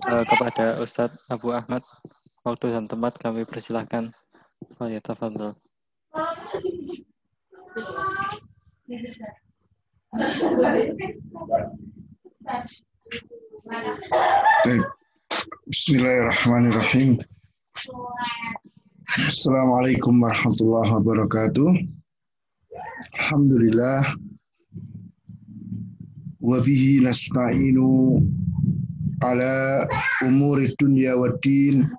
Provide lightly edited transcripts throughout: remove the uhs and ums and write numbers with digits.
kepada Ustadz Abu Ahmad. Waktu dan tempat kami persilahkan. Tafadhol. Bismillahirrahmanirrahim. Assalamualaikum warahmatullahi wabarakatuh. Alhamdulillah. Wa bihi nasta'inu ala umuri dunya waddin.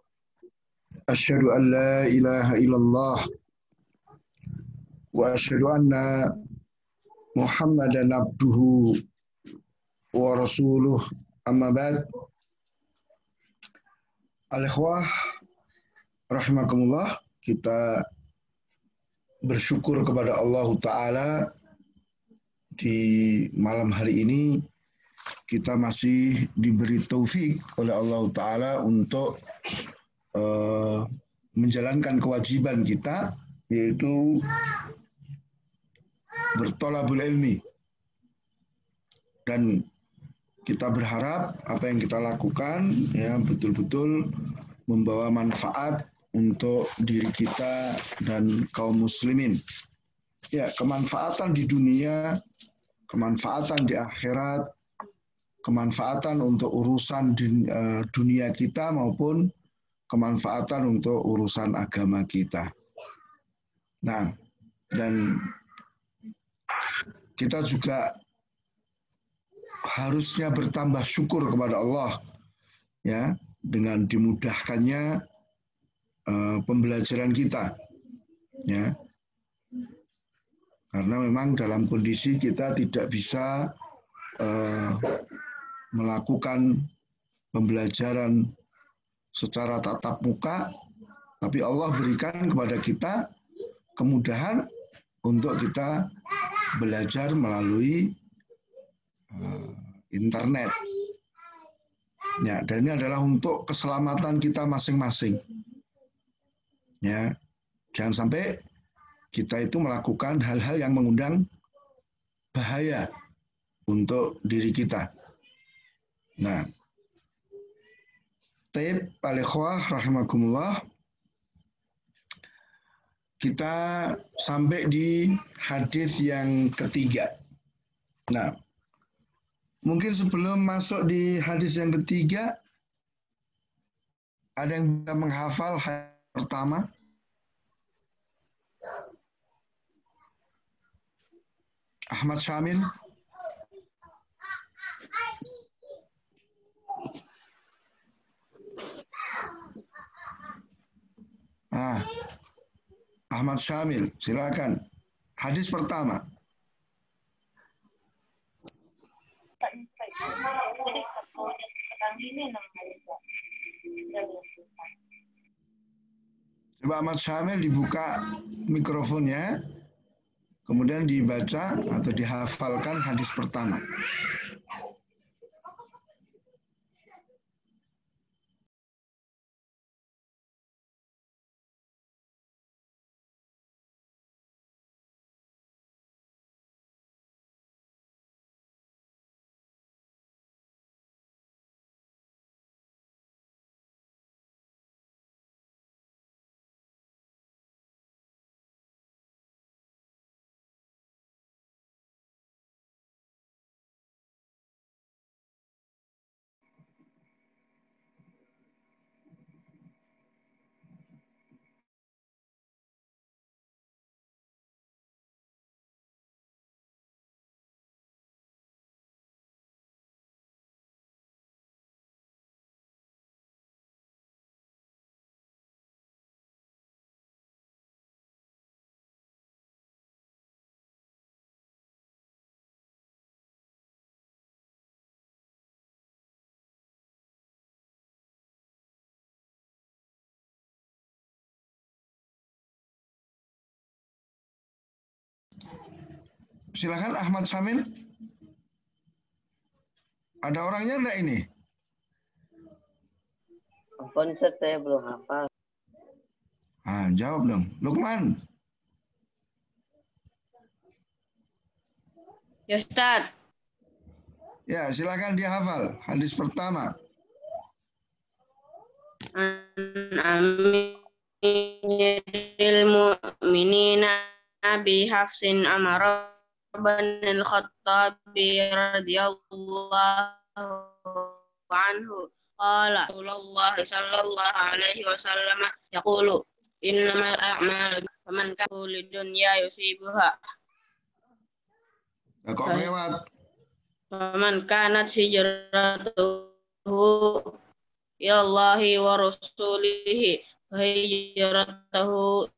Asyhadu an la ilaha illallah wa asyhadu anna Muhammadan abduhu wa rasuluh, amma ba'd. Al-ikhwah rahimakumullah, kita bersyukur kepada Allah Ta'ala di malam hari ini kita masih diberi taufik oleh Allah Ta'ala untuk menjalankan kewajiban kita, yaitu bertolabul ilmi. Dan kita berharap apa yang kita lakukan ya betul-betul membawa manfaat untuk diri kita dan kaum muslimin. Ya, kemanfaatan di dunia, kemanfaatan di akhirat, kemanfaatan untuk urusan dunia kita maupun kemanfaatan untuk urusan agama kita. Nah, dan kita juga harusnya bertambah syukur kepada Allah ya dengan dimudahkannya pembelajaran kita ya. Karena memang dalam kondisi kita tidak bisa melakukan pembelajaran secara tatap muka, tapi Allah berikan kepada kita kemudahan untuk kita belajar melalui internet. Ya, dan ini adalah untuk keselamatan kita masing-masing. Ya, jangan sampai kita itu melakukan hal-hal yang mengundang bahaya untuk diri kita. Nah, taib al-ikhwah rahimakumullah, kita sampai di hadis yang ketiga. Nah, mungkin sebelum masuk di hadis yang ketiga, ada yang bisa menghafal hadis pertama? Ahmad Syamil. Ahmad Syamil, silakan. Hadis pertama. Coba Ahmad Syamil dibuka mikrofonnya, kemudian dibaca atau dihafalkan hadis pertama. Silakan Ahmad Syamil. Ada orangnya enggak ini? Ampun Ustaz, saya belum hafal. Jawab dong. Lukman. Ya Ustaz. Ya, silakan dia hafal hadis pertama. an amiril mu'minina Abi Hafsin Amar bin al-Khattab radhiyallahu anhu qala Rasulullah sallallahu alaihi wasallam yaqulu innamal a'malu faman kana lidunya yusibuha Kok lewat? faman kanat hijratuhu ilallahi wa rasulihi wa hijratuhu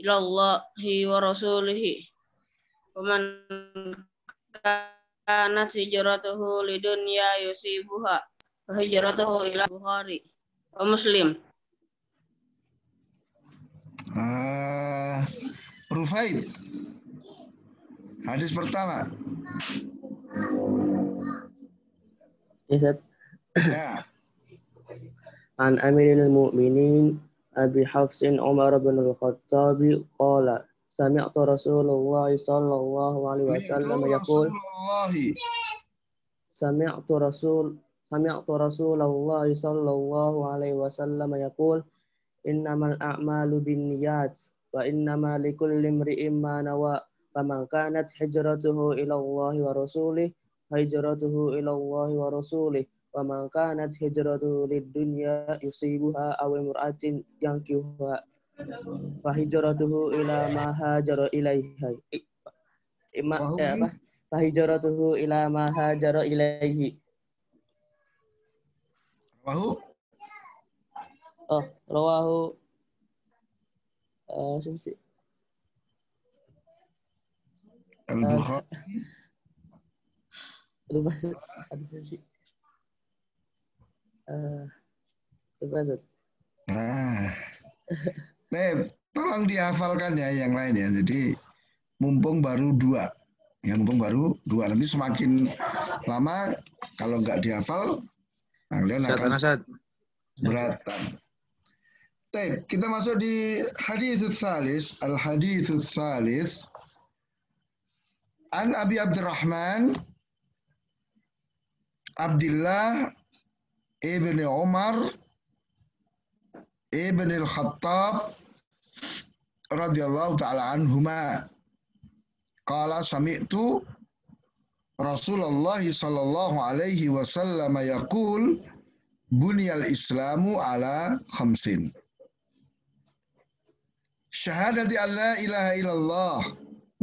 ilallahi wa rasulihi waman kanat hijratuhu lidunya yusibuha wa hijratuhu ila Bukhari wa Muslim. Rufaid, hadis pertama. Ustaz. Ya. An Amiril Mu'minin Abi Hafsin Umar bin Al-Khattab qala sami'tu Rasulullah sallallahu alaihi wasallam yaqul sami'tu Rasulullah sallallahu alaihi wasallam yaqul innamal a'malu binniyat wa innamal likulli imri'in ma nawa faman kanat hijratuhu ila Allah wa rasulih hijratuhu ila Allah wa rasulih wa man kanat hijratuhu lid-dunya yusibuha aw imra'atin yankihuha fa hijratuhu ila ma hajara ilaihi fa hijratuhu ila ma hajara ilaihi rawahu Al-Bukhari. Tolong dihafalkan ya yang lain ya. Jadi mumpung baru dua. Ya, mumpung baru dua. Nanti semakin lama kalau nggak dihafal, kalian akan beratan. Baik, kita masuk di hadits tsalis, al-hadits tsalis. An Abi Abdurrahman Abdullah ibn Umar ibn al-Khattab radhiyallahu ta'ala anhuma qala sami'tu Rasulullah sallallahu alaihi wasallam yaqul bunyal islamu ala khamsin syahadati an la ilaha illallah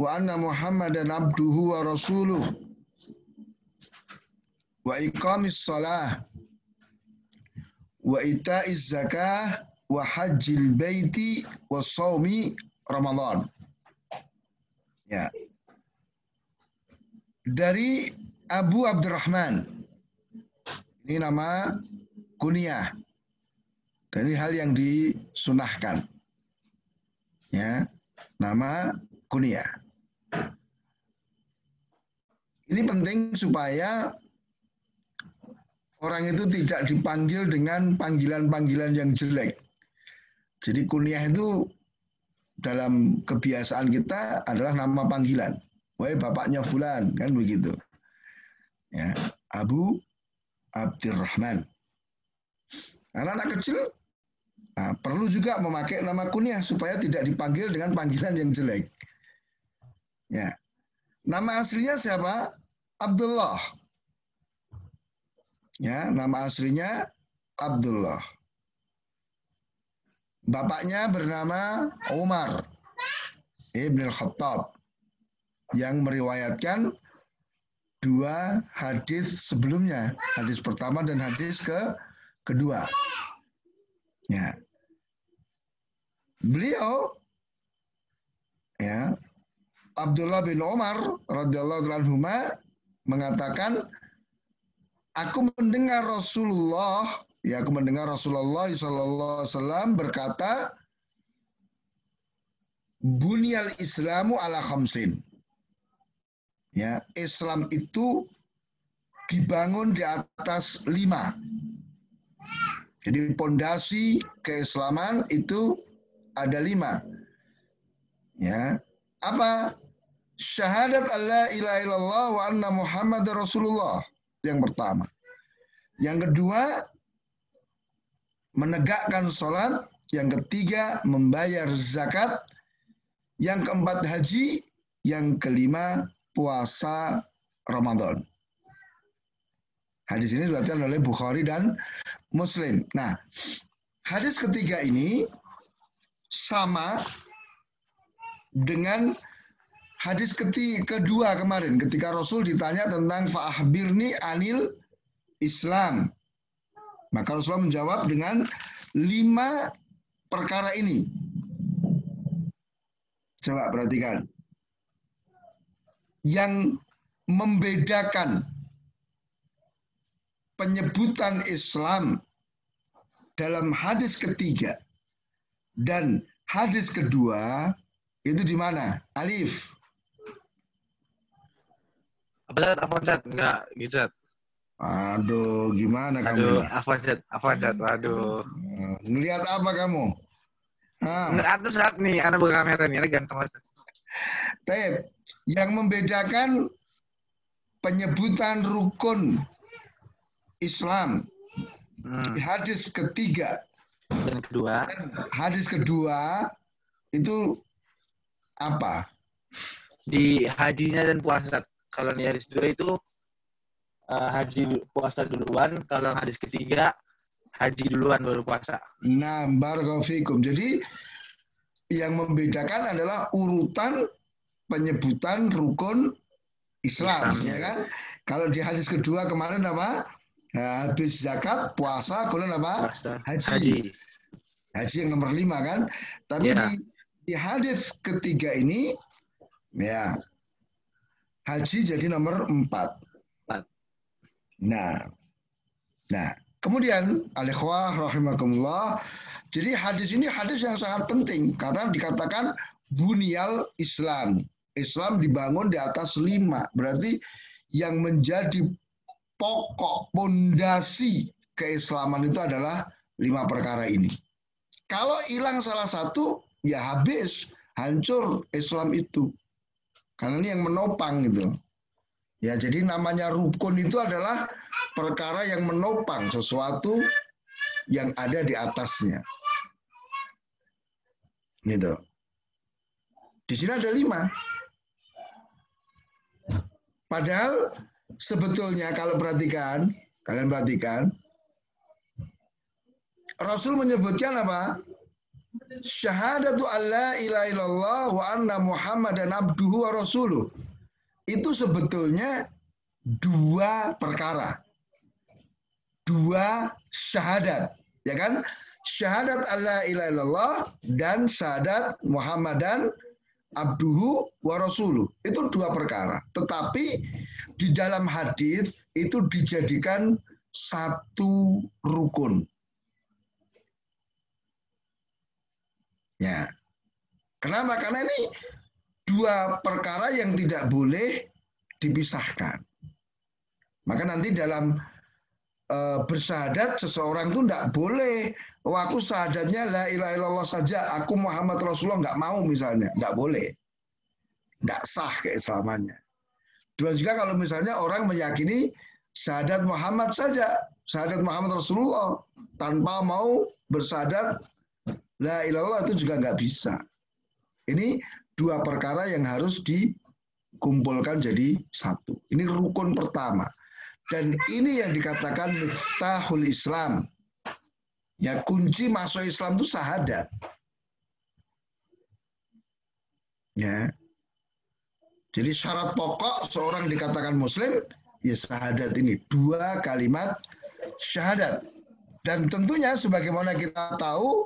wa anna muhammadan abduhu wa rasuluh wa iqamis salah wa ita'iz zakah wa hajjil baiti wa shaumi Ramadan. Ya. Dari Abu Abdurrahman. Ini nama kunyah. Dan ini hal yang disunahkan. Ya, nama kunyah. Ini penting supaya orang itu tidak dipanggil dengan panggilan-panggilan yang jelek. Jadi kunyah itu dalam kebiasaan kita adalah nama panggilan. Wahai bapaknya fulan, kan begitu. Ya, Abu Abdurrahman. Anak-anak kecil perlu juga memakai nama kunyah supaya tidak dipanggil dengan panggilan yang jelek. Ya. Nama aslinya siapa? Abdullah. Ya, nama aslinya Abdullah. Bapaknya bernama Umar ibn al-Khattab yang meriwayatkan dua hadis sebelumnya, hadis pertama dan hadis kedua. Ya. Beliau ya Abdullah bin Umar radhiyallahu anhuma mengatakan aku mendengar Rasulullah sallallahu alaihi wasallam berkata bunyal islamu ala khamsin. Ya, Islam itu dibangun di atas 5. Jadi pondasi keislaman itu ada 5. Ya, apa? Syahadat alla ilaha illallah wa anna Muhammadar Rasulullah yang pertama. Yang kedua, menegakkan sholat, yang ketiga membayar zakat, yang keempat haji, yang kelima puasa Ramadan. Hadis ini diriwayatkan oleh Bukhari dan Muslim. Nah, hadis ketiga ini sama dengan hadis kedua kemarin ketika Rasul ditanya tentang fa'ahbirni anil Islam. Maka Rasulullah menjawab dengan 5 perkara ini. Coba perhatikan. Yang membedakan penyebutan Islam dalam hadis ketiga dan hadis kedua itu di mana? Alif. Apa Zat? Enggak, gitu. Aduh, gimana Aduh, kamu? apa Zat? Waduh. Ngelihat apa kamu? Aduh Zat nih, anak berkamera nih, ganteng Zat. Taib. Yang membedakan penyebutan rukun Islam di hadis ketiga dan kedua. Hadis kedua itu apa? Di hajinya dan puasa. Kalau di hadis kedua itu haji puasa duluan. Kalau hadis ketiga haji duluan baru puasa. Nah, barakallahu fikum. Jadi yang membedakan adalah urutan penyebutan rukun Islam. Ya kan? Kalau di hadis kedua kemarin apa? Habis zakat, puasa, kemudian apa? Haji. Haji yang nomor 5 kan? Tapi di hadis ketiga ini, ya, haji jadi nomor 4. Nah, kemudian al-ikhwah rahimakumullah. Jadi hadis ini hadis yang sangat penting karena dikatakan bunyal Islam. Islam dibangun di atas 5. Berarti yang menjadi pokok pondasi keislaman itu adalah 5 perkara ini. Kalau hilang salah satu, ya habis, hancur Islam itu. Karena ini yang menopang gitu. Ya, jadi namanya rukun itu adalah perkara yang menopang sesuatu yang ada di atasnya. Gitu. Di sini ada 5. Padahal sebetulnya kalau kalian perhatikan, Rasul menyebutkan apa? Syahadatu alla ilaha illallah wa anna Muhammadan abduhu wa rasuluh. Itu sebetulnya 2 perkara. 2 syahadat, ya kan? Syahadat alla ilaha illallah dan syahadat Muhammadan abduhu wa rasuluh. Itu 2 perkara. Tetapi di dalam hadis itu dijadikan 1 rukun. Ya. Kenapa? Karena ini 2 perkara yang tidak boleh dipisahkan. Maka nanti dalam bersyahadat seseorang itu tidak boleh, aku syahadatnya la ilaha illallah saja, aku Muhammad Rasulullah, nggak mau misalnya, nggak boleh, nggak sah keislamannya. Dan juga kalau misalnya orang meyakini syahadat Muhammad saja, syahadat Muhammad Rasulullah, tanpa mau bersyahadat la ilaha illallah, itu juga nggak bisa. Ini 2 perkara yang harus dikumpulkan jadi 1. Ini rukun pertama. Dan ini yang dikatakan miftahul Islam. Ya, kunci masuk Islam itu syahadat. Ya. Jadi syarat pokok seorang dikatakan muslim, ya syahadat ini. 2 kalimat syahadat. Dan tentunya sebagaimana kita tahu,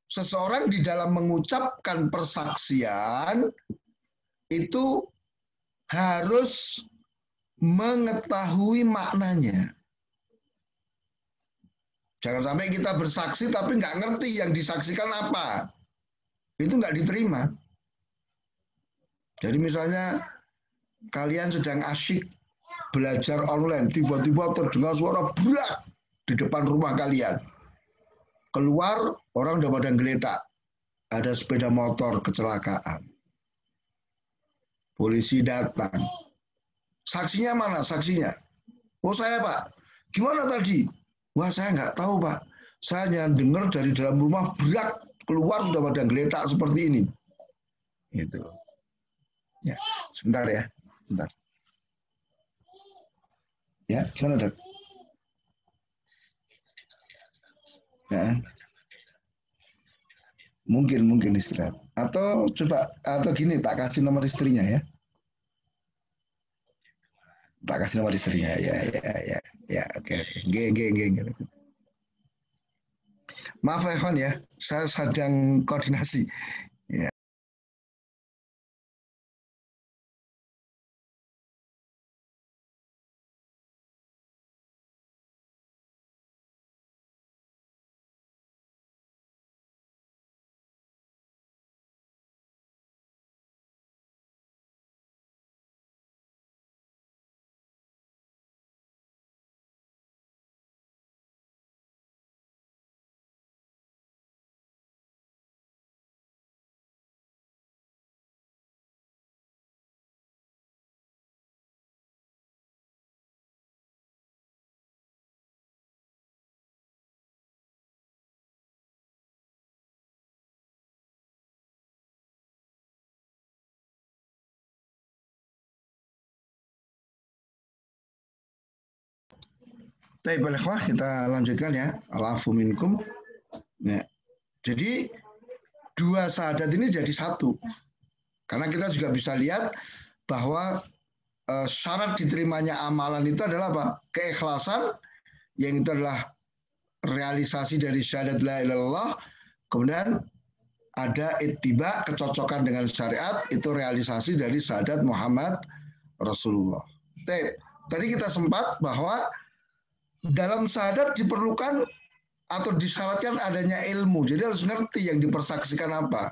seseorang di dalam mengucapkan persaksian itu harus mengetahui maknanya. Jangan sampai kita bersaksi tapi nggak ngerti yang disaksikan apa. Itu nggak diterima. Jadi misalnya kalian sedang asyik belajar online, tiba-tiba terdengar suara berat di depan rumah kalian. Keluar, orang udah pada geletak. Ada sepeda motor kecelakaan. Polisi datang. Saksinya mana? Saksinya. Oh saya Pak. Gimana tadi? Wah saya nggak tahu Pak. Saya hanya dengar dari dalam rumah berat keluar udah pada geletak seperti ini. Gitu. Ya, sebentar ya, sebentar. Ya, gimana Dok? Ya. Mungkin istirahat. Atau coba atau gini, tak kasih nomor istrinya ya. Tak kasih nomor istrinya. Ya, oke. G. Maaf Evan ya, saya sedang koordinasi. Ya. Baik, kita lanjutkan ya. Alafu minkum. Ya. Jadi dua syahadat ini jadi satu. Karena kita juga bisa lihat bahwa syarat diterimanya amalan itu adalah apa? Keikhlasan, yang itu adalah realisasi dari syahadat la ilaha illallah. Kemudian ada ittiba, kecocokan dengan syariat, itu realisasi dari syahadat Muhammad Rasulullah. Tadi kita sempat bahwa dalam syahadat diperlukan atau disyaratkan adanya ilmu. Jadi harus ngerti yang dipersaksikan apa.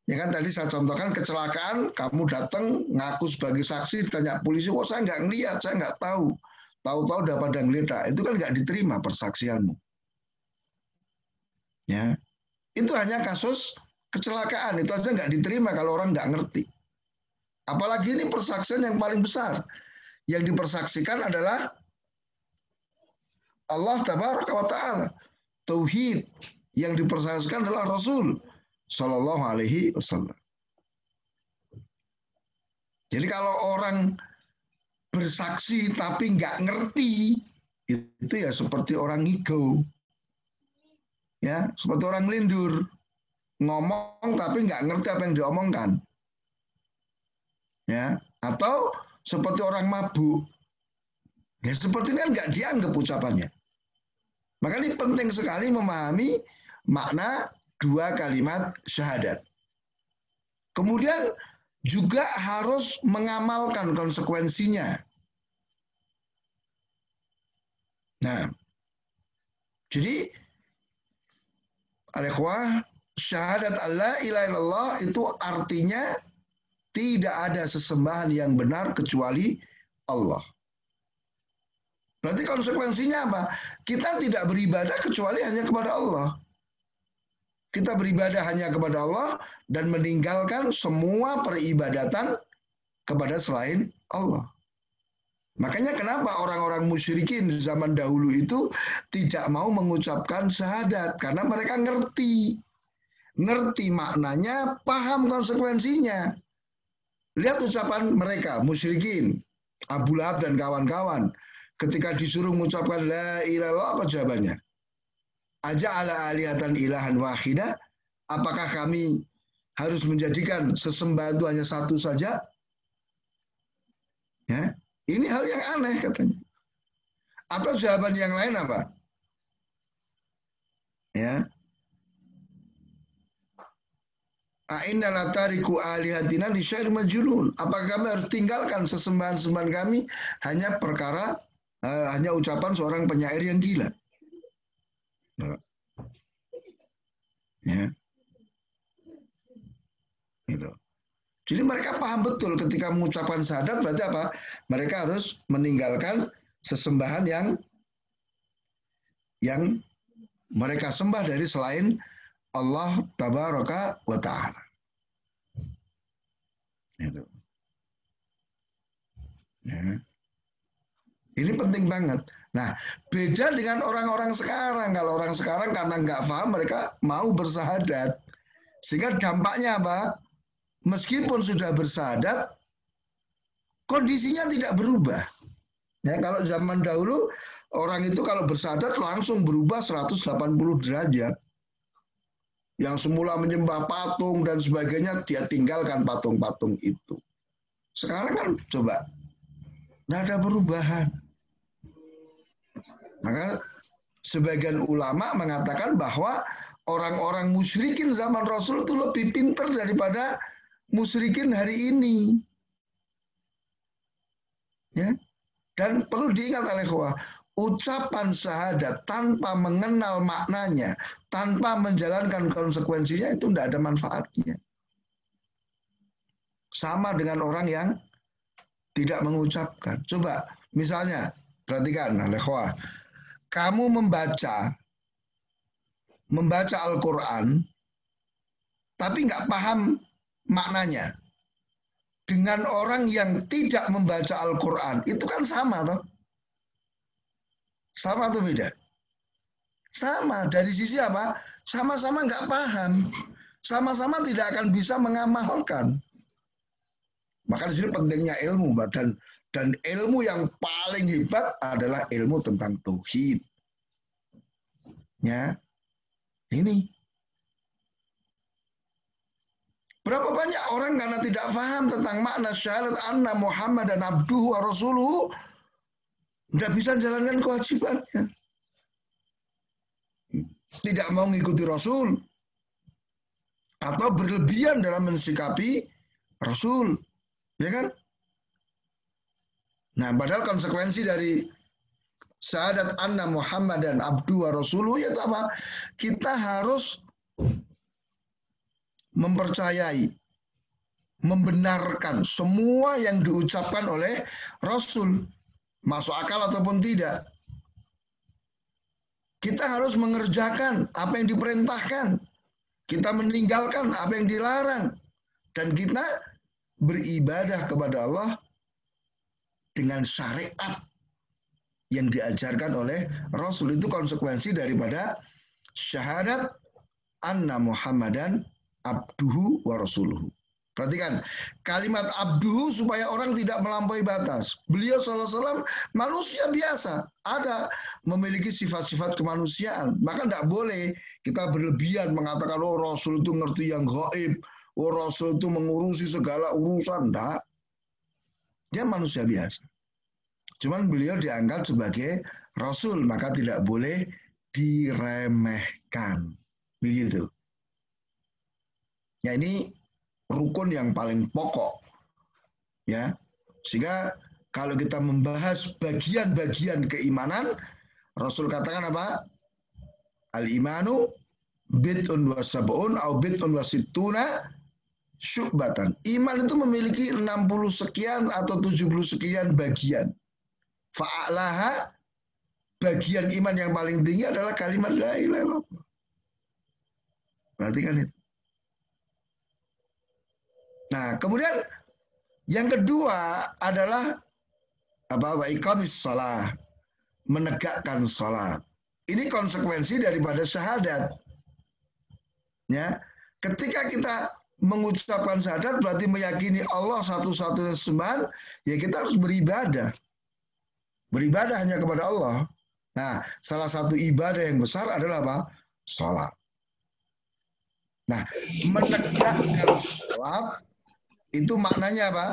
Ya kan tadi saya contohkan kecelakaan, kamu datang ngaku sebagai saksi, ditanya polisi, oh saya nggak ngelihat, saya nggak tahu. Tahu-tahu udah pada ngelihat, itu kan nggak diterima persaksianmu. Ya, itu hanya kasus kecelakaan, itu aja nggak diterima kalau orang nggak ngerti. Apalagi ini persaksian yang paling besar. Yang dipersaksikan adalah Allah Tabaraka wa Ta'ala. Tauhid yang dipersaksikan adalah Rasul Sallallahu Alaihi Wasallam. Jadi kalau orang bersaksi tapi nggak ngerti, itu ya seperti orang ngigau, ya seperti orang melindur, ngomong tapi nggak ngerti apa yang diomongkan, ya atau seperti orang mabuk, ya seperti ini kan nggak dianggap ucapannya. Maka ini penting sekali memahami makna dua kalimat syahadat. Kemudian juga harus mengamalkan konsekuensinya. Nah, jadi al-ikhwah, syahadat Allah ilaha illallah itu artinya tidak ada sesembahan yang benar kecuali Allah. Berarti konsekuensinya apa? Kita tidak beribadah kecuali hanya kepada Allah. Kita beribadah hanya kepada Allah dan meninggalkan semua peribadatan kepada selain Allah. Makanya kenapa orang-orang musyrikin zaman dahulu itu tidak mau mengucapkan syahadat. Karena mereka ngerti. Ngerti maknanya, paham konsekuensinya. Lihat ucapan mereka, musyrikin, Abu Lahab dan kawan-kawan. Ketika disuruh mengucapkan la ilaha illallah, apa jawabannya? Aja'ala alihatan ilahan wahida? Apakah kami harus menjadikan sesembahan itu hanya satu saja? Ya, ini hal yang aneh katanya. Atau jawaban yang lain apa? Ya. A'inna latariku alihatina di syair majnun. Apakah kami harus tinggalkan sesembahan-sembahan kami hanya perkara hanya ucapan seorang penyair yang gila? Ya. Gitu. Jadi mereka paham betul ketika mengucapkan syahadat berarti apa? Mereka harus meninggalkan sesembahan yang mereka sembah dari selain Allah Tabaraka wa Ta'ala. Gitu. Ya. Ini penting banget. Nah, beda dengan orang-orang sekarang. Kalau orang sekarang karena nggak paham, mereka mau bersahadat. Sehingga dampaknya apa? Meskipun sudah bersahadat, kondisinya tidak berubah. Ya, kalau zaman dahulu, orang itu kalau bersahadat langsung berubah 180 derajat. Yang semula menyembah patung dan sebagainya, dia tinggalkan patung-patung itu. Sekarang kan coba, nggak ada perubahan. Maka sebagian ulama mengatakan bahwa orang-orang musyrikin zaman Rasul itu lebih pintar daripada musyrikin hari ini. Ya. Dan perlu diingat oleh ikhwah, ucapan syahadat tanpa mengenal maknanya, tanpa menjalankan konsekuensinya itu tidak ada manfaatnya. Sama dengan orang yang tidak mengucapkan. Coba misalnya, perhatikan oleh ikhwah, kamu membaca Al-Quran, tapi nggak paham maknanya. Dengan orang yang tidak membaca Al-Quran, itu kan sama, toh? Sama atau beda? Sama. Dari sisi apa? Sama-sama nggak paham. Sama-sama tidak akan bisa mengamalkan. Maka di sini pentingnya ilmu, dan ilmu yang paling hebat adalah ilmu tentang tauhid. Ya, ini. Berapa banyak orang karena tidak paham tentang makna syahadat anna Muhammadan abduhu wa rasuluhu, tidak bisa menjalankan kewajibannya. Tidak mau mengikuti Rasul, atau berlebihan dalam mensikapi Rasul. Ya kan? Nah, padahal konsekuensi dari syahadat anna Muhammadan abduhu wa rasuluhu ya apa? Kita harus mempercayai, membenarkan semua yang diucapkan oleh Rasul, masuk akal ataupun tidak. Kita harus mengerjakan apa yang diperintahkan, kita meninggalkan apa yang dilarang, dan kita beribadah kepada Allah dengan syariat yang diajarkan oleh Rasul. Itu konsekuensi daripada syahadat anna Muhammadan abduhu wa rasuluhu. Perhatikan, kalimat abduhu supaya orang tidak melampaui batas. Beliau SAW manusia biasa, ada memiliki sifat-sifat kemanusiaan. Maka tidak boleh kita berlebihan mengatakan, oh Rasul itu ngerti yang gaib, oh Rasul itu mengurusi segala urusan. Tidak. Dia manusia biasa. Cuman beliau diangkat sebagai Rasul, maka tidak boleh diremehkan. Begitu. Ya, ini rukun yang paling pokok, ya. Sehingga kalau kita membahas bagian-bagian keimanan, Rasul katakan apa? Al-imanu bid'un wa sab'un au bid'un wa sittuna syu'batan. Iman itu memiliki 60 sekian atau 70 sekian bagian. Fa'alaha, bagian iman yang paling tinggi adalah kalimat la ilaha illallah. Perhatikan itu. Nah, kemudian yang kedua adalah apa? Wa iqamis shalah, menegakkan salat. Ini konsekuensi daripada syahadat. Ya, ketika kita mengucapkan syahadat berarti meyakini Allah satu-satunya sembahan, ya kita harus beribadah. Beribadah hanya kepada Allah. Nah, salah satu ibadah yang besar adalah apa? Salat. Nah, menegakkan salat itu maknanya apa?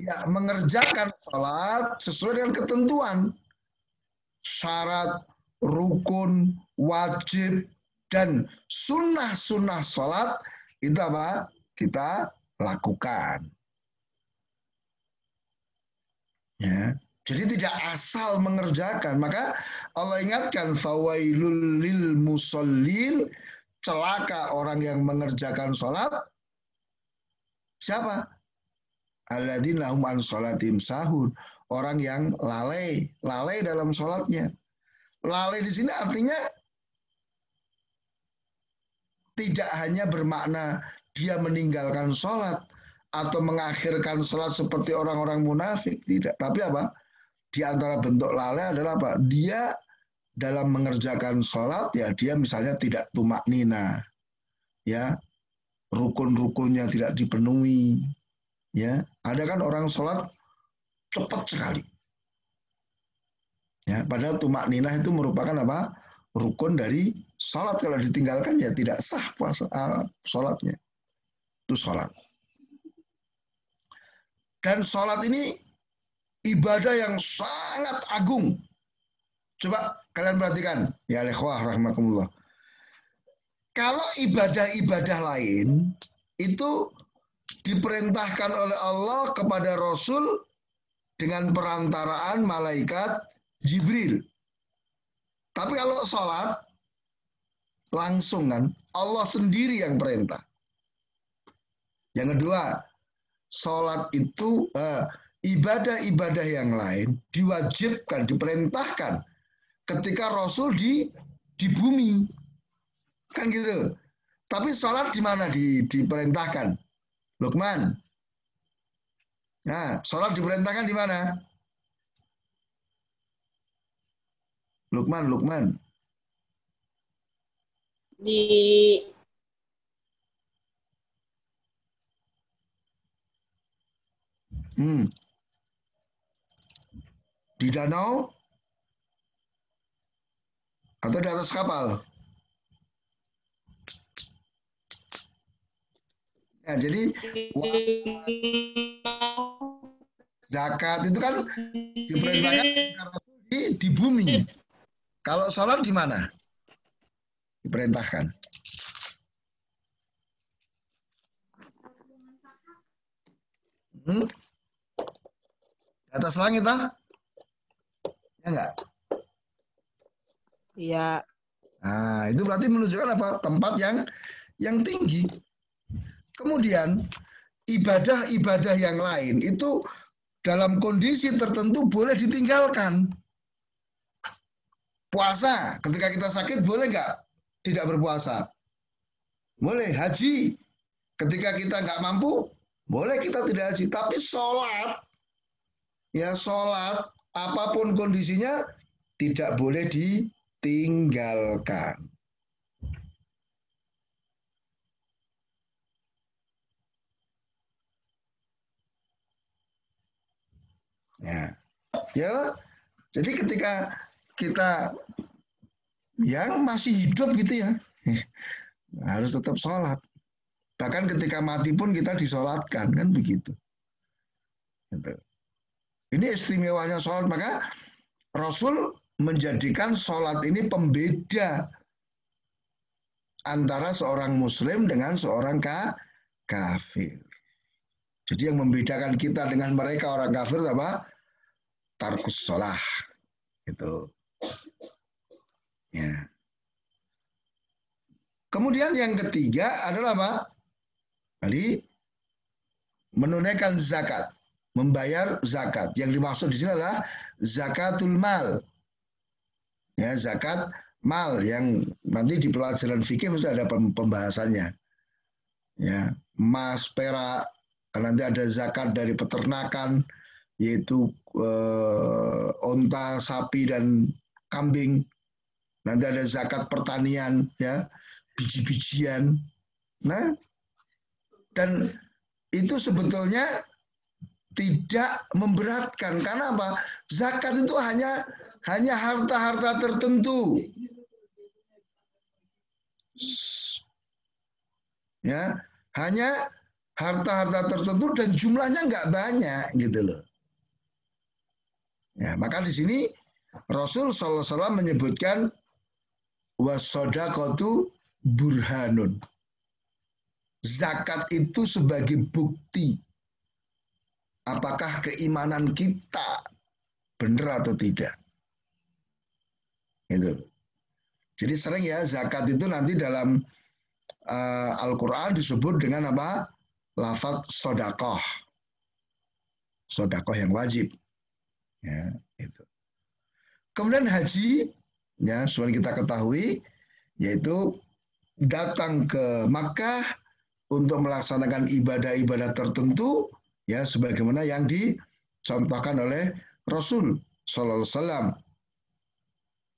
Ya, mengerjakan sholat sesuai dengan ketentuan. Syarat, rukun, wajib, dan sunnah-sunnah sholat itu apa? Kita lakukan. Ya. Jadi tidak asal mengerjakan. Maka Allah ingatkan, fawailul lil musallin, celaka orang yang mengerjakan sholat. Siapa? Alladzina hum an sholatim sahun. Orang yang lalai dalam sholatnya. Lalai di sini artinya tidak hanya bermakna dia meninggalkan sholat atau mengakhirkan sholat seperti orang-orang munafik, tidak. Tapi apa? di antara bentuk lalai adalah apa? Dia dalam mengerjakan sholat ya dia misalnya tidak tumak nina, ya rukun-rukunnya tidak dipenuhi, ya ada kan orang sholat cepat sekali, ya padahal tumak nina itu merupakan apa? Rukun dari sholat, kalau ditinggalkan ya tidak sah puasa sholatnya. Itu sholat. Dan sholat ini ibadah yang sangat agung. Coba kalian perhatikan, ya ikhwah rahimakumullah. Kalau ibadah-ibadah lain itu diperintahkan oleh Allah kepada Rasul dengan perantaraan malaikat Jibril. Tapi kalau sholat, langsung kan, Allah sendiri yang perintah. Yang kedua, sholat itu, ibadah-ibadah yang lain diwajibkan, diperintahkan ketika Rasul di bumi. Kan gitu. Tapi sholat di mana diperintahkan? Luqman. Nah, sholat diperintahkan di mana? Luqman. Di Di danau atau di atas kapal? Ya, jadi zakat itu kan diperintahkan di bumi. Kalau sholat di mana? Diperintahkan. Di atas langit, ah? Ya enggak? Iya. Nah, itu berarti menunjukkan apa? Tempat yang tinggi. Kemudian ibadah-ibadah yang lain itu dalam kondisi tertentu boleh ditinggalkan. Puasa, ketika kita sakit boleh nggak tidak berpuasa? Boleh. Haji, ketika kita nggak mampu, boleh kita tidak haji. Tapi sholat, ya sholat, apapun kondisinya, tidak boleh ditinggalkan. Ya, jadi ketika kita yang masih hidup gitu ya, harus tetap sholat. Bahkan ketika mati pun kita disolatkan, kan begitu. Ini istimewanya sholat, maka Rasul menjadikan sholat ini pembeda antara seorang muslim dengan seorang kafir. Jadi yang membedakan kita dengan mereka orang kafir apa? Tarkus sholah. Gitu. Ya. Kemudian yang ketiga adalah apa? Tadi menunaikan zakat, membayar zakat. Yang dimaksud di sini adalah zakatul mal. Ya, zakat mal yang nanti di pelajaran fikih mesti ada pembahasannya. Ya, emas, perak, nanti ada zakat dari peternakan, yaitu onta, sapi dan kambing. Nanti ada zakat pertanian, ya, biji-bijian. Nah, dan itu sebetulnya tidak memberatkan. Karena apa? Zakat itu hanya harta-harta tertentu. Ya, hanya harta-harta tertentu dan jumlahnya nggak banyak gitu loh. Ya, maka di sini Rasul sallallahu alaihi wasallam menyebutkan wasodaqatu burhanun. Zakat itu sebagai bukti apakah keimanan kita benar atau tidak. Itu. Jadi sering ya zakat itu nanti dalam Al-Quran disebut dengan apa? Lafaz sodakoh. Sodakoh yang wajib. Ya, itu. Kemudian haji, ya, seperti kita ketahui, yaitu datang ke Makkah untuk melaksanakan ibadah-ibadah tertentu, ya, sebagaimana yang dicontohkan oleh Rasul. Sallallahu Alaihi Wasallam.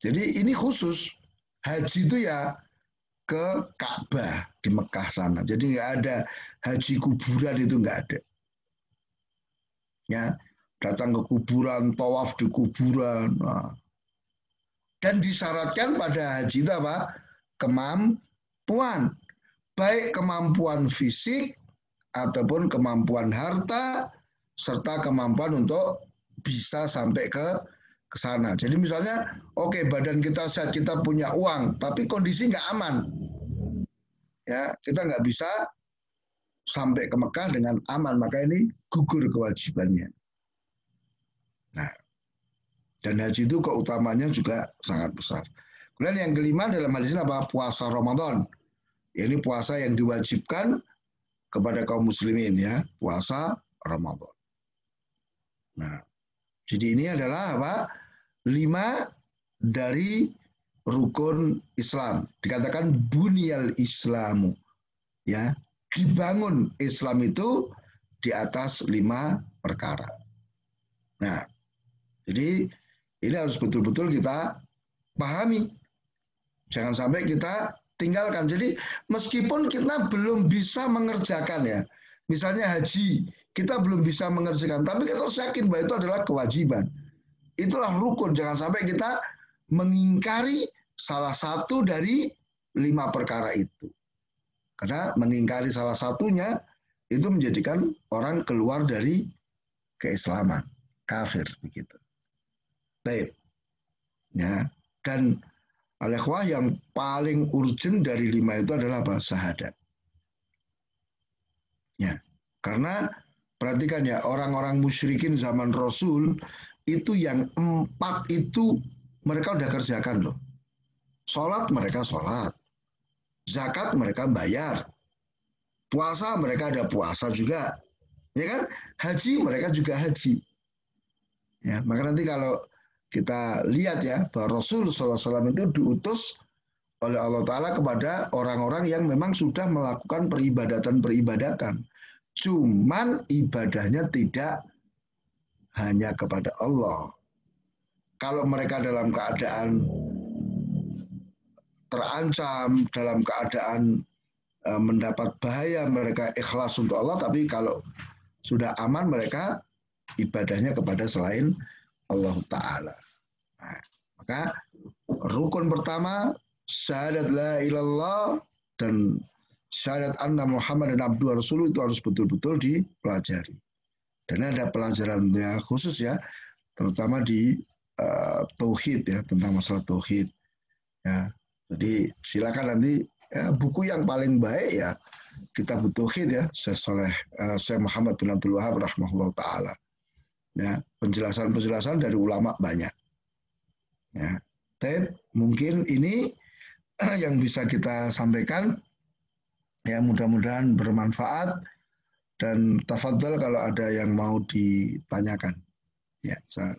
Jadi ini khusus haji itu ya ke Ka'bah di Mekah sana. Jadi nggak ada haji kuburan, itu nggak ada. Ya, datang ke kuburan, tawaf di kuburan. Nah. Dan disyaratkan pada haji itu apa? Kemampuan. Baik kemampuan fisik ataupun kemampuan harta serta kemampuan untuk bisa sampai ke sana. Jadi misalnya, oke, badan kita sehat, kita punya uang, tapi kondisi nggak aman. Ya, kita nggak bisa sampai ke Mekah dengan aman, maka ini gugur kewajibannya. Nah, dan haji itu keutamanya juga sangat besar. Kemudian yang kelima dalam hadis ini apa? Puasa Ramadan. Ini puasa yang diwajibkan kepada kaum muslimin, ya, puasa Ramadan. Nah, jadi ini adalah apa? 5 dari rukun Islam. Dikatakan bunyal Islamu, ya, dibangun Islam itu di atas 5 perkara. Nah, jadi ini harus betul-betul kita pahami. Jangan sampai kita tinggalkan. Jadi meskipun kita belum bisa mengerjakan, ya, misalnya haji, kita belum bisa mengerjakan, tapi kita harus yakin bahwa itu adalah kewajiban. Itulah rukun. Jangan sampai kita mengingkari salah satu dari 5 perkara itu. Karena mengingkari salah satunya itu menjadikan orang keluar dari keislaman, kafir begitu. Baik. Ya, dan al-ikhwah yang paling urgent dari 5 itu adalah apa? Syahadat. Ya, karena perhatikan ya, orang-orang musyrikin zaman Rasul itu yang 4 itu mereka udah kerjakan loh. Sholat mereka sholat, zakat mereka bayar, puasa mereka ada puasa juga, ya kan? Haji mereka juga haji. Ya, maka nanti kalau kita lihat ya, bahwa Rasul SAW itu diutus oleh Allah Ta'ala kepada orang-orang yang memang sudah melakukan peribadatan. Cuman ibadahnya tidak hanya kepada Allah. Kalau mereka dalam keadaan terancam, dalam keadaan mendapat bahaya, mereka ikhlas untuk Allah, tapi kalau sudah aman, mereka ibadahnya kepada selain Allah Ta'ala. Nah, maka rukun pertama, syahadat la ilallah dan syahadat anna Muhammad dan Abdul Rasul itu harus betul-betul dipelajari. Dan ada pelajaran ya, khusus ya, terutama di tauhid ya, tentang masalah tauhid. Ya, jadi silakan nanti ya, buku yang paling baik ya Kitab Tauhid ya, Syekh Muhammad bin Abdul Wahab rahimahullah taala. Ya, penjelasan-penjelasan dari ulama banyak. Ya, mungkin ini yang bisa kita sampaikan. Ya, mudah-mudahan bermanfaat. Dan tafadhal kalau ada yang mau ditanyakan. Ya, saya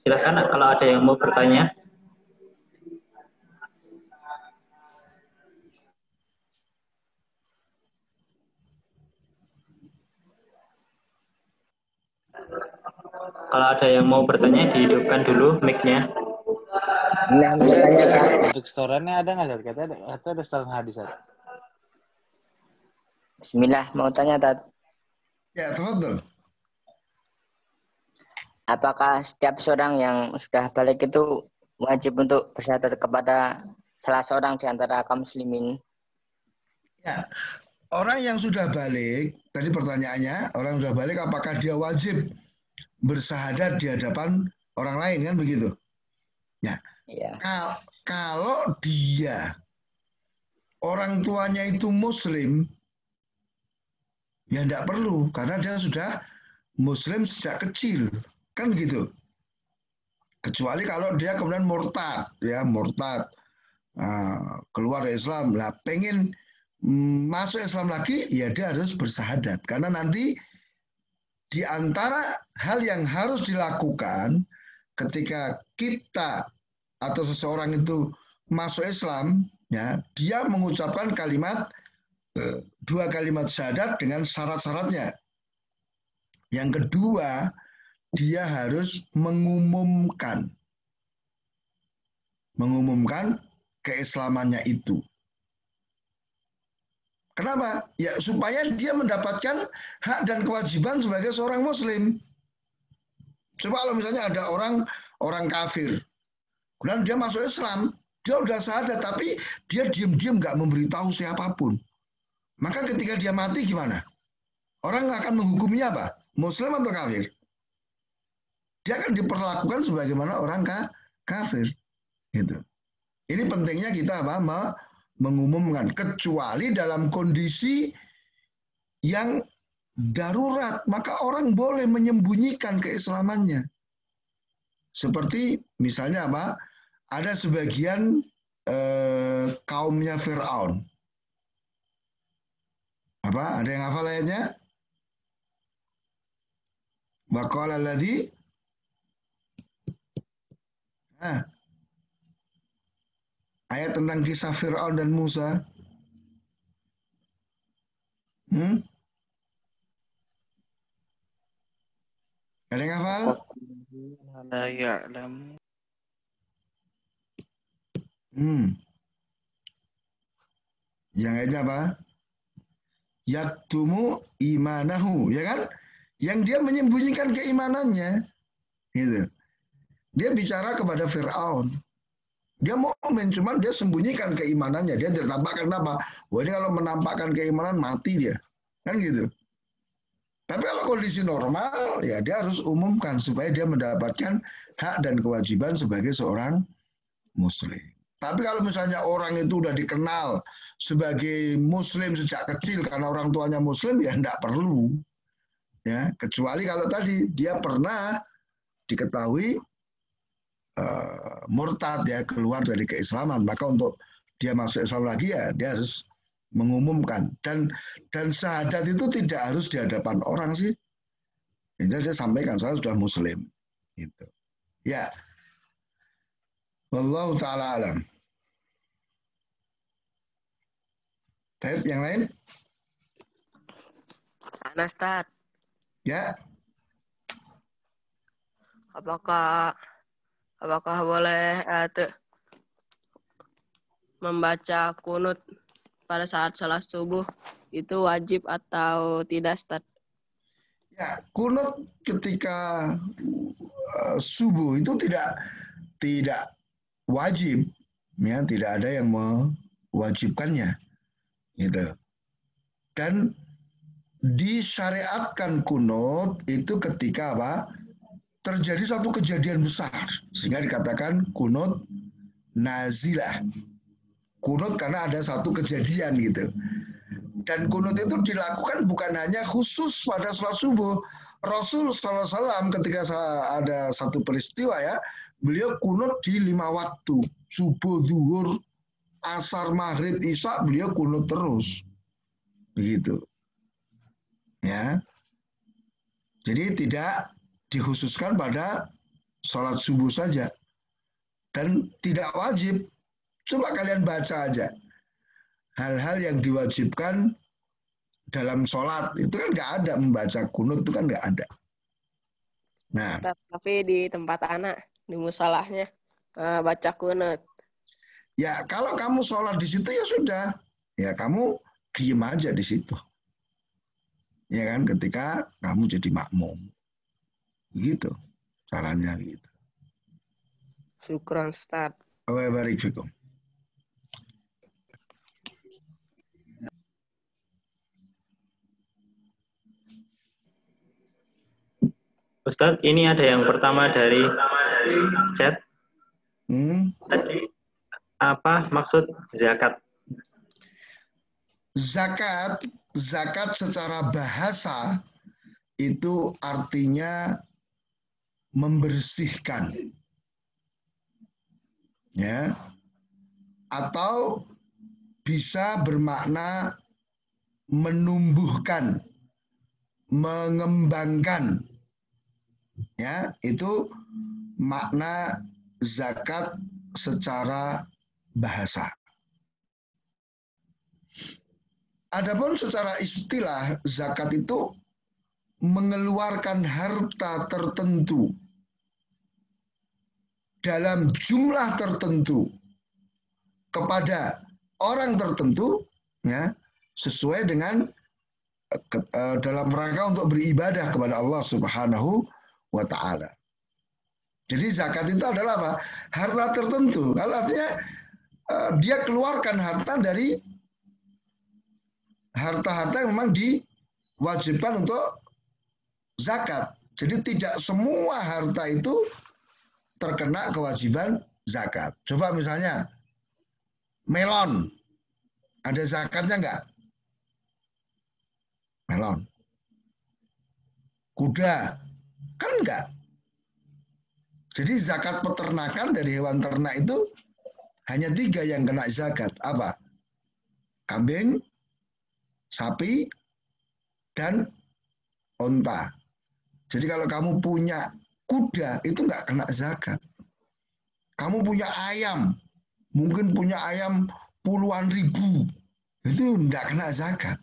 silakan kalau ada yang mau bertanya. Kalau ada yang mau bertanya, dihidupkan dulu mic-nya. Nah, mau tanya Kak. Untuk setorannya ada nggak, Tat? Kata ada setoran hadis, Tat. Bismillah, mau tanya Tat. Ya, tafadhal. Apakah setiap seorang yang sudah balik itu wajib untuk bersyahadat kepada salah seorang di antara kaum muslimin? Ya, orang yang sudah balik, tadi pertanyaannya, orang yang sudah balik apakah dia wajib bersyahadat di hadapan orang lain, kan begitu? Ya. Ya. Kalau dia orang tuanya itu muslim, ya tidak perlu karena dia sudah muslim sejak kecil, kan begitu. Kecuali kalau dia kemudian murtad, ya murtad, keluar dari Islam, lah pengen masuk Islam lagi, ya dia harus bersyahadat karena nanti di antara hal yang harus dilakukan ketika kita atau seseorang itu masuk Islam, ya, dia mengucapkan dua kalimat syahadat dengan syarat-syaratnya. Yang kedua, dia harus mengumumkan keislamannya itu. Kenapa? Ya supaya dia mendapatkan hak dan kewajiban sebagai seorang muslim. Coba kalau misalnya ada orang kafir, kemudian dia masuk Islam, dia udah syahadat, tapi dia diam-diam nggak memberitahu siapapun. Maka ketika dia mati gimana? Orang akan menghukumnya apa? Muslim atau kafir? Dia akan diperlakukan sebagaimana orang kafir. Gitu. Ini pentingnya kita mengumumkan, kecuali dalam kondisi yang darurat, maka orang boleh menyembunyikan keislamannya. Seperti misalnya ada sebagian kaumnya Fir'aun. Ada yang hafal ayatnya? Wa qala alladzi ayat tentang kisah Fir'aun dan Musa. Ada yang hafal? La ya'lam. Yang ayatnya apa? Yaktumu imanahu, ya kan? Yang dia menyembunyikan keimanannya. Gitu. Dia bicara kepada Fir'aun. Dia mukmin, cuman dia sembunyikan keimanannya. Dia tidak tampakkan apa. Wah, ini kalau menampakkan keimanan mati dia. Kan gitu. Tapi kalau kondisi normal, ya dia harus umumkan supaya dia mendapatkan hak dan kewajiban sebagai seorang muslim. Tapi kalau misalnya orang itu udah dikenal sebagai muslim sejak kecil karena orang tuanya muslim, ya enggak perlu. Ya, kecuali kalau tadi dia pernah diketahui murtad, ya, keluar dari keislaman, maka untuk dia masuk Islam lagi, ya dia harus mengumumkan. Dan syahadat itu tidak harus di hadapan orang sih. Jadi dia sampaikan saya sudah muslim. Gitu. Ya. Wallahu ta'ala alam. Baik, yang lain? Anastat. Ya. Apakah boleh membaca kunut pada saat salat subuh itu wajib atau tidak, Ustaz? Ya, kunut ketika subuh itu tidak wajib, ya, tidak ada yang mewajibkannya, gitu. Dan disyariatkan kunut itu ketika terjadi satu kejadian besar, sehingga dikatakan kunut nazilah. Kunut karena ada satu kejadian gitu. Dan kunut itu dilakukan bukan hanya khusus pada sholat subuh. Rasul SAW ketika ada satu peristiwa, ya, beliau kunut di 5 waktu. Subuh, zuhur, asar, maghrib, isya, beliau kunut terus. Begitu. Ya. Jadi tidak dikhususkan pada sholat subuh saja. Dan tidak wajib. Coba kalian baca aja. Hal-hal yang diwajibkan dalam sholat. Itu kan nggak ada. Membaca kunut itu kan nggak ada. Nah. Tapi di tempat anak, di musolahnya, baca kunut. Ya, kalau kamu sholat di situ ya sudah. Ya, kamu diem aja di situ. Ya kan, ketika kamu jadi makmum. Gitu. Caranya gitu. Syukran, Ustaz. Wa barik fikum. Ustadz, ini ada yang pertama dari chat. Tadi, apa maksud zakat? Zakat secara bahasa itu artinya membersihkan. Ya. Atau bisa bermakna menumbuhkan, mengembangkan. Ya, itu makna zakat secara bahasa. Adapun secara istilah, zakat itu mengeluarkan harta tertentu dalam jumlah tertentu kepada orang tertentu, ya, sesuai dengan dalam rangka untuk beribadah kepada Allah Subhanahu wa Ta'ala. Jadi zakat itu adalah apa? Harta tertentu. Kalau artinya dia keluarkan harta dari harta-harta yang memang diwajibkan untuk zakat. Jadi tidak semua harta itu terkena kewajiban zakat. Coba misalnya melon, ada zakatnya enggak? Melon. Kuda, kan enggak. Jadi zakat peternakan dari hewan ternak itu hanya 3 yang kena zakat. Apa? Kambing, sapi, dan onta. Jadi kalau kamu punya kuda, itu nggak kena zakat. Kamu punya ayam, mungkin punya ayam puluhan ribu, itu nggak kena zakat.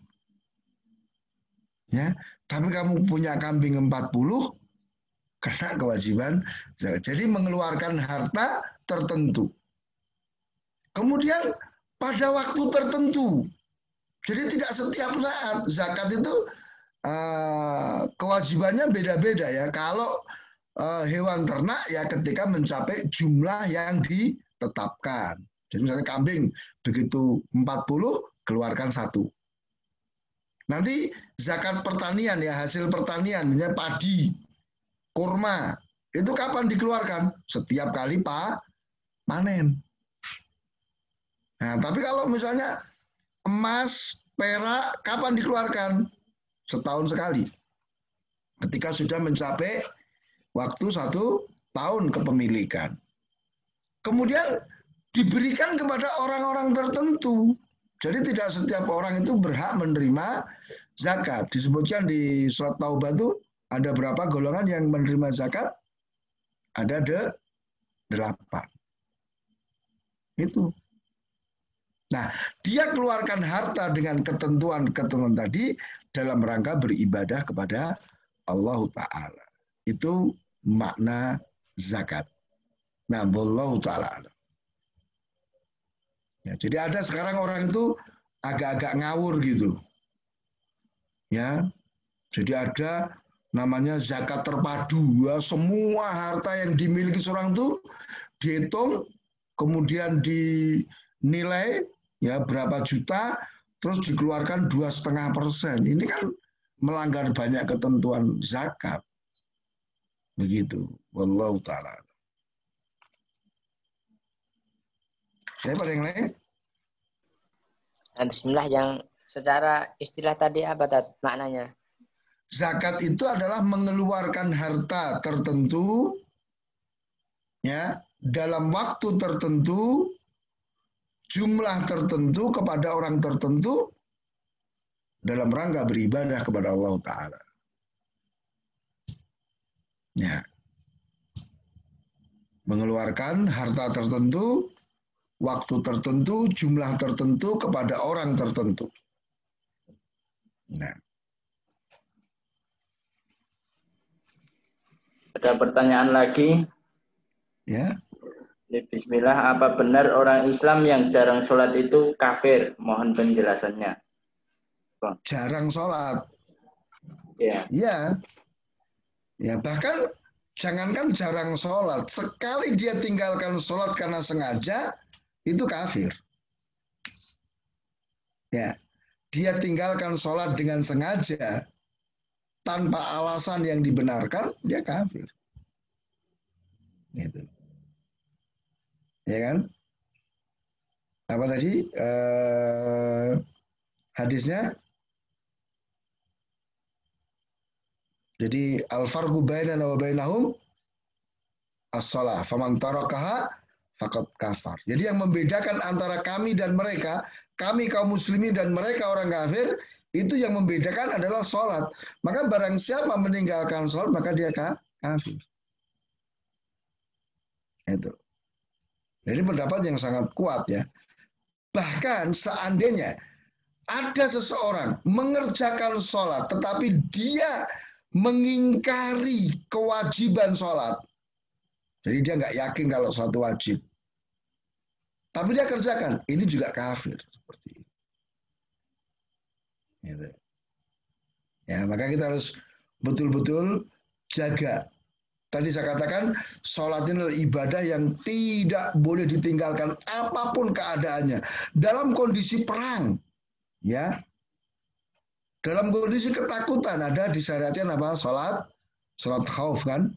Ya, tapi kamu punya kambing 40, kena kewajiban zakat. Jadi mengeluarkan harta tertentu. Kemudian pada waktu tertentu. Jadi tidak setiap saat. Zakat itu kewajibannya beda-beda ya. Kalau hewan ternak ya ketika mencapai jumlah yang ditetapkan. Jadi misalnya kambing begitu 40 keluarkan 1. Nanti zakat pertanian ya, hasil pertanian, misalnya padi, kurma, itu kapan dikeluarkan? Setiap kali panen. Nah, tapi kalau misalnya emas, perak, kapan dikeluarkan? Setahun sekali. Ketika sudah mencapai waktu 1 tahun kepemilikan. Kemudian diberikan kepada orang-orang tertentu. Jadi tidak setiap orang itu berhak menerima zakat. Disebutkan di surat Taubah itu ada berapa golongan yang menerima zakat? Ada 8. Itu. Nah, dia keluarkan harta dengan ketentuan-ketentuan tadi dalam rangka beribadah kepada Allah Ta'ala. Itu makna zakat. Nah, wallahu ta'ala. Ya, jadi ada sekarang orang itu agak-agak ngawur gitu. Ya, jadi ada namanya zakat terpadu. Ya, semua harta yang dimiliki seorang itu dihitung, kemudian dinilai ya berapa juta, terus dikeluarkan 2,5%. Ini kan melanggar banyak ketentuan zakat. Begitu. Wallahu ta'ala. Siapa yang lain? Bismillah, yang secara istilah tadi apa maknanya? Zakat itu adalah mengeluarkan harta tertentu ya dalam waktu tertentu, jumlah tertentu kepada orang tertentu dalam rangka beribadah kepada Allah Ta'ala. Ya. Mengeluarkan harta tertentu, waktu tertentu, jumlah tertentu kepada orang tertentu. Nah. Ada pertanyaan lagi? Ya. Bismillah, apa benar orang Islam yang jarang sholat itu kafir? Mohon penjelasannya. Jarang sholat. Ya. Ya. Ya, bahkan jangankan jarang sholat, sekali dia tinggalkan sholat karena sengaja, itu kafir. Ya, dia tinggalkan sholat dengan sengaja, tanpa alasan yang dibenarkan, dia kafir. Gitu. Ya kan? Apa tadi hadisnya? Jadi al-farqu bainana wa bainahum as-shalah, faman tarakaha faqad kafar. Jadi yang membedakan antara kami dan mereka, kami kaum muslimin dan mereka orang kafir, itu yang membedakan adalah sholat. Maka barang siapa meninggalkan sholat, maka dia kafir. Itu. Jadi pendapat yang sangat kuat ya. Bahkan seandainya ada seseorang mengerjakan sholat, tetapi dia mengingkari kewajiban sholat. Jadi dia nggak yakin kalau sholat wajib. Tapi dia kerjakan, ini juga kafir. Seperti ini. Gitu. Ya, maka kita harus betul-betul jaga. Tadi saya katakan, sholat ini adalah ibadah yang tidak boleh ditinggalkan apapun keadaannya. Dalam kondisi perang, ya, dalam kondisi ketakutan ada disyariatkan apa? Sholat khauf kan?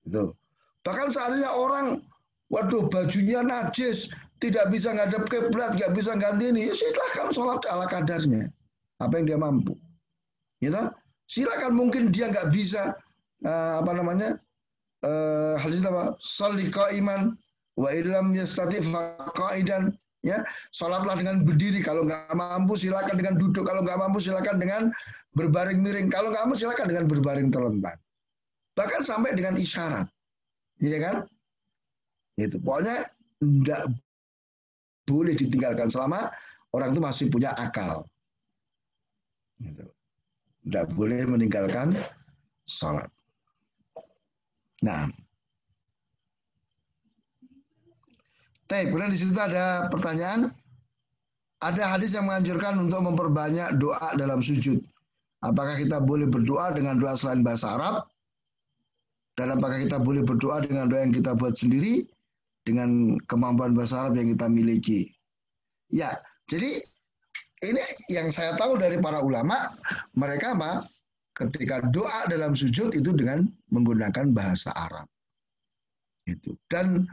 Itu. Bahkan seandainya orang, waduh bajunya najis, tidak bisa ngadep kiblat, nggak bisa ganti ini, ya silakan sholat ala kadarnya, apa yang dia mampu. Gitu? Silakan, mungkin dia nggak bisa hadis apa? Sholli qa'iman wa illam yastati' faqa'idan. Ya, sholatlah dengan berdiri. Kalau nggak mampu silakan dengan duduk. Kalau nggak mampu silakan dengan berbaring miring. Kalau nggak mampu silakan dengan berbaring terlentang. Bahkan sampai dengan isyarat. Iya kan? Itu pokoknya tidak boleh ditinggalkan selama orang itu masih punya akal. Tidak boleh meninggalkan sholat. Nah, kemudian di situ ada pertanyaan. Ada hadis yang menganjurkan untuk memperbanyak doa dalam sujud. Apakah kita boleh berdoa dengan doa selain bahasa Arab? Dan apakah kita boleh berdoa dengan doa yang kita buat sendiri dengan kemampuan bahasa Arab yang kita miliki? Ya, jadi ini yang saya tahu dari para ulama, mereka apa? Ketika doa dalam sujud itu dengan menggunakan bahasa Arab. Itu. Dan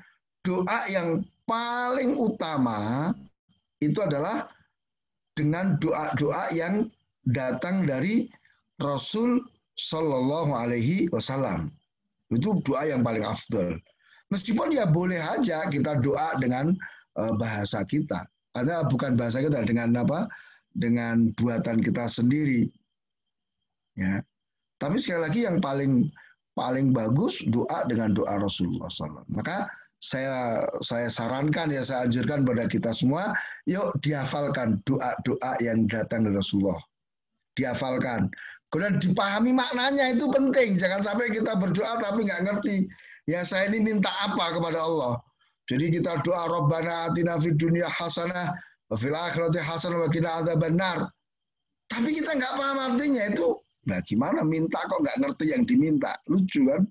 doa yang paling utama itu adalah dengan doa-doa yang datang dari Rasul Shallallahu Alaihi Wasallam. Itu doa yang paling afdal. Meskipun ya boleh aja kita doa dengan bahasa kita. Karena bukan bahasa kita, dengan apa? Dengan buatan kita sendiri. Ya. Tapi sekali lagi yang paling bagus doa dengan doa Rasulullah SAW. Maka saya sarankan ya, saya anjurkan pada kita semua, yuk dihafalkan doa-doa yang datang dari Rasulullah. Dihafalkan. Kemudian dipahami maknanya, itu penting. Jangan sampai kita berdoa tapi nggak ngerti. Ya saya ini minta apa kepada Allah. Jadi kita doa Rabbana atina fid dunya hasanah wa fil akhirati hasanah wa qina adzabannar. Tapi kita nggak paham artinya itu. Nah gimana minta kok nggak ngerti yang diminta? Lucu kan?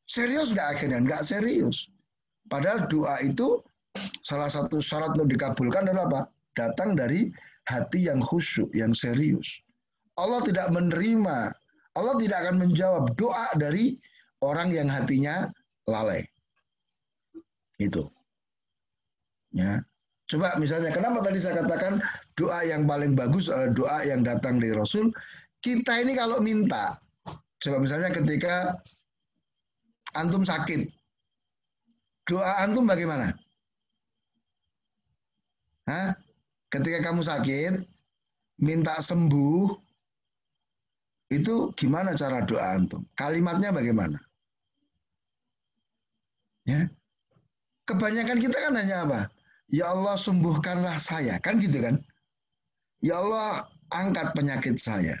Serius nggak akhirnya? Nggak serius. Padahal doa itu salah satu syarat untuk dikabulkan adalah apa? Datang dari hati yang khusyuk, yang serius. Allah tidak menerima, Allah tidak akan menjawab doa dari orang yang hatinya lalai. Itu. Ya. Coba misalnya, kenapa tadi saya katakan doa yang paling bagus adalah doa yang datang dari Rasul. Kita ini kalau minta, coba misalnya ketika antum sakit, doa antum bagaimana? Hah? Ketika kamu sakit, minta sembuh, itu gimana cara doa antum? Kalimatnya bagaimana? Ya. Kebanyakan kita kan hanya apa? Ya Allah sembuhkanlah saya, kan gitu kan? Ya Allah angkat penyakit saya.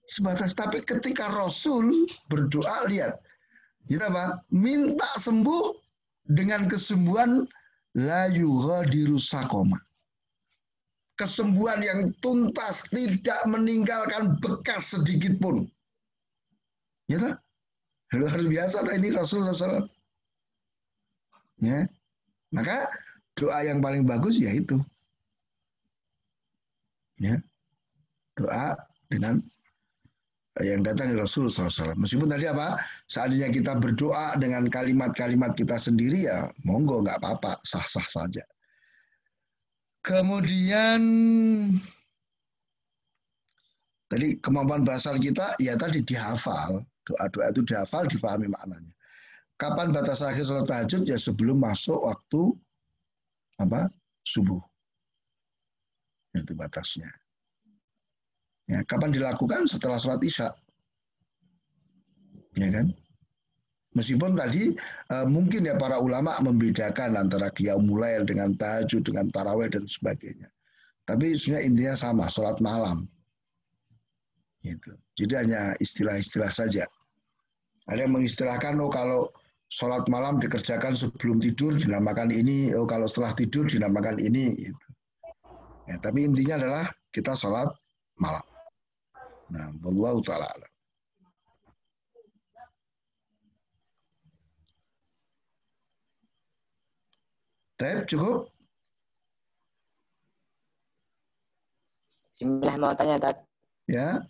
Sebatas. Tapi ketika Rasul berdoa, lihat, kita apa? Minta sembuh dengan kesembuhan la yughadiru saqama. Kesembuhan yang tuntas, tidak meninggalkan bekas sedikit pun. Ya tak? Luar biasa ini Rasul SAW. Ya. Maka doa yang paling bagus yaitu ya, doa dengan yang datang dari Rasul SAW. Meskipun tadi apa, seandainya kita berdoa dengan kalimat-kalimat kita sendiri ya monggo, nggak apa-apa, sah-sah saja. Kemudian tadi kemampuan bahasa kita ya tadi dihafal, doa-doa itu dihafal, difahami maknanya. Kapan batas akhir sholat tahajud? Ya sebelum masuk waktu apa? Subuh. Itu batasnya. Ya, kapan dilakukan? Setelah sholat isya. Ya kan? Meskipun tadi mungkin ya para ulama membedakan antara qiyamul lail dengan tahajud, dengan tarawih dan sebagainya. Tapi sebenarnya intinya sama, sholat malam. Gitu. Jadi hanya istilah-istilah saja. Ada yang mengistilahkan, oh kalau sholat malam dikerjakan sebelum tidur dinamakan ini, oh kalau setelah tidur dinamakan ini. Gitu. Ya, tapi intinya adalah kita sholat malam. Nah, wallahu ta'ala alam. Tep, cukup? Bismillah mau tanya, Tad. Ya.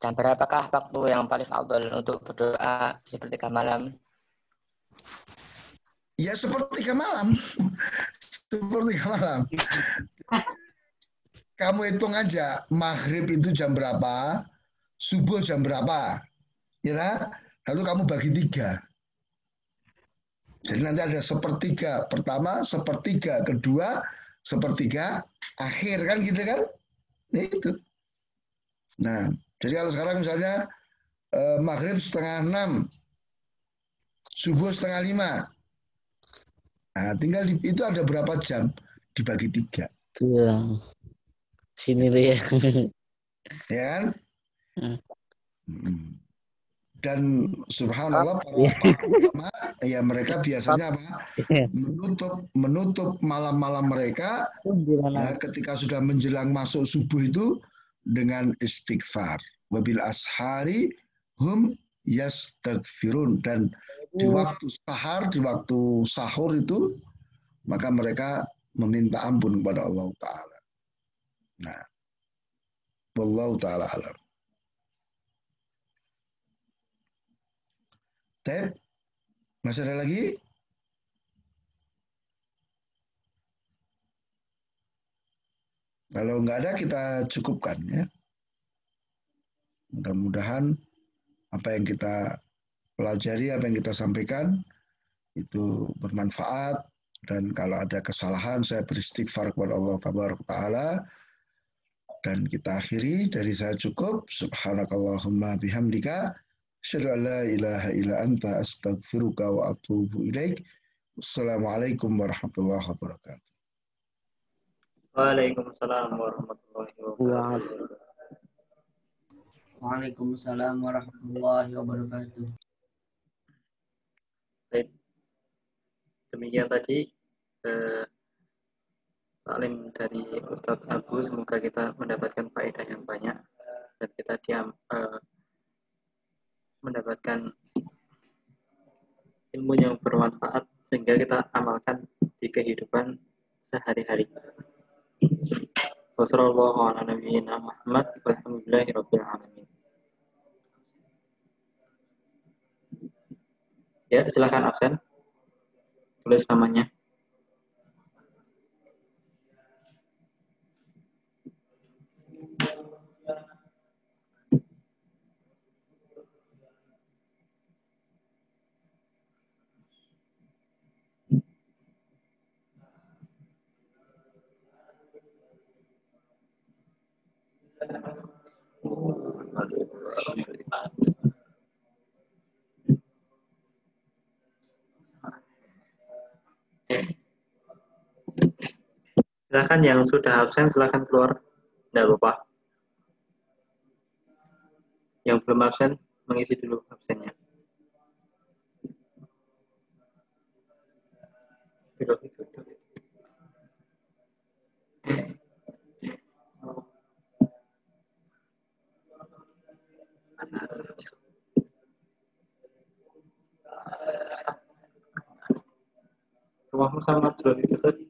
Jam berapakah waktu yang paling afdal untuk berdoa sepertiga malam? Ya sepertiga malam. Sepertiga malam. Kamu hitung aja, maghrib itu jam berapa, subuh jam berapa. Ya, lalu kamu bagi 3. Jadi nanti ada sepertiga pertama, sepertiga kedua, sepertiga akhir kan gitu kan? Nah, itu. Nah, jadi kalau sekarang misalnya maghrib 5:30, subuh 4:30. Nah, tinggal itu ada berapa jam dibagi 3. Kurang. Sini deh ya. Ya kan? Dan subhanallah para ulama ya mereka biasanya apa? Menutup malam-malam mereka ya, ketika sudah menjelang masuk subuh itu dengan istighfar. Wabil ashari hum yastaghfirun, dan di waktu sahar, di waktu sahur itu maka mereka meminta ampun kepada Allah Ta'ala. Nah, wallahu ta'ala alam. Tep, masih ada lagi? Kalau nggak ada kita cukupkan ya. Mudah-mudahan apa yang kita pelajari, apa yang kita sampaikan itu bermanfaat, dan kalau ada kesalahan saya beristighfar kepada Allah Ta'ala. Dan kita akhiri dari saya cukup. Subhanakallahumma bihamdika asyhadu an la ilaha illa anta astaghfiruka wa atubu ilaik. Wassalamualaikum warahmatullahi wabarakatuh. Waalaikumsalam warahmatullahi wabarakatuh. Waalaikumsalam warahmatullahi wabarakatuh. Baik. Demikian tadi taklim dari Ustadz Abu. Semoga kita mendapatkan faedah yang banyak dan kita mendapatkan ilmu yang bermanfaat sehingga kita amalkan di kehidupan sehari-hari. Wassalamualaikum warahmatullahi wabarakatuh. Ya, silakan absen. Tulis namanya. Silakan yang sudah absen silakan keluar, tidak apa-apa. Yang belum absen mengisi dulu absennya. Rumahmu sama dulu itu tadi.